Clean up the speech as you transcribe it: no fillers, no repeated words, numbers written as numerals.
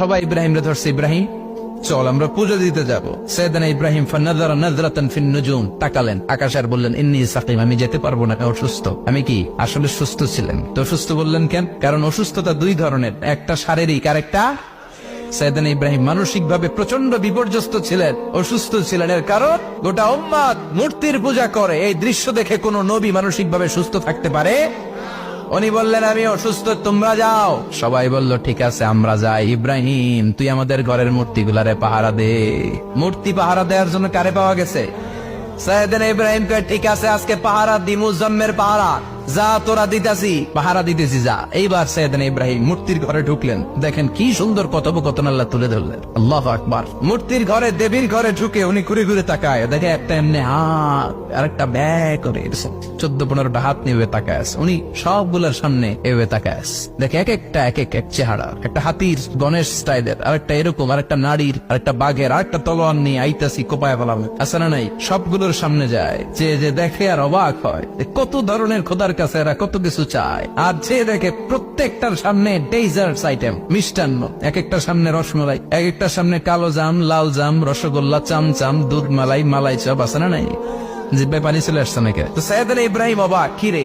সবাই ইব্রাহিম রে ধরছে, ইব্রাহিম চল আমরা পুজো দিতে যাব। সাইয়েদনা ইব্রাহিম ফানাযারা নাযরাতান ফিন নুজুম, তাকালেন আকাশে আর বললেন ইন্নী সাকিম, আমি যেতে পারবো না, অসুস্থ। আমি কি আসলে সুস্থ ছিলেন? তো অসুস্থ বললেন কেন? কারণ অসুস্থতা দুই ধরনের, একটা শারীরিক আর একটা। সাইয়েদনা ইব্রাহিম মানসিক ভাবে প্রচন্ড বিপর্যস্ত ছিলেন, অসুস্থ ছিলেন। এর কারণ গোটা উম্মাত মূর্তির পূজা করে, এই দৃশ্য দেখে কোন নবী মানসিক ভাবে সুস্থ থাকতে পারে? উনি বললেন আমি অসুস্থ, তোমরা যাও। সবাই বলল ঠিক আছে আমরা যাই। ইব্রাহিম তুই আমাদের ঘরের মূর্তিগুলারে পাহারা দে। মূর্তি পাহারা দেওয়ার জন্য কারে পাওয়া গেছে? সাইয়েদনা ইব্রাহিম কয় ঠিক আছে আজকে পাহারা দিমু, জম্মের পাহারা, যা তোরা দিতাছি, পাহারা দিতেছি যা। এইবার সাইয়েদনা ইব্রাহিম মূর্তির ঘরে ঢুকলেন, দেখেন কি সুন্দর কথোপকথন আল্লাহ তুলে ধরলেন। আল্লাহু আকবার। মূর্তির ঘরে, দেবীর ঘরে ঢুকে উনি ঘুরে ঘুরে তাকায়, দেখে একটা এমনি হাত আর একটা ব্যাগ করে 14-15টা হাত নিয়ে তাকায় আছে। উনি সবগুলোর সামনে এভাবে তাকায় আছে, দেখে এক একটা এক এক চেহারা, একটা হাতির গণেশ স্টাইলের, আর একটা এরকম, আর একটা নারীর, আর একটা বাঘের, আর একটা তলোয়ার নিয়ে আইতাছি কোপায় ফেলাম আছে না নাই। সবগুলোর সামনে যায়, যে দেখে আর অবাক হয় কত ধরনের খোদার কাছে এরা কত কিছু চায়। আর যে দেখে প্রত্যেকটার সামনে ডেজার্টস আইটেম, মিষ্টান্ন, এক একটার সামনে রসমলাই, এক একটার সামনে কালো জাম, লাল জাম, রসগোল্লা, চামচাম, দুধ মালাই, মালাই চপ আছে না নাই। জিব্বায় পানি চলে আসছে নাকি? তো সাইয়েদনা ইব্রাহিম অবাক, কি রে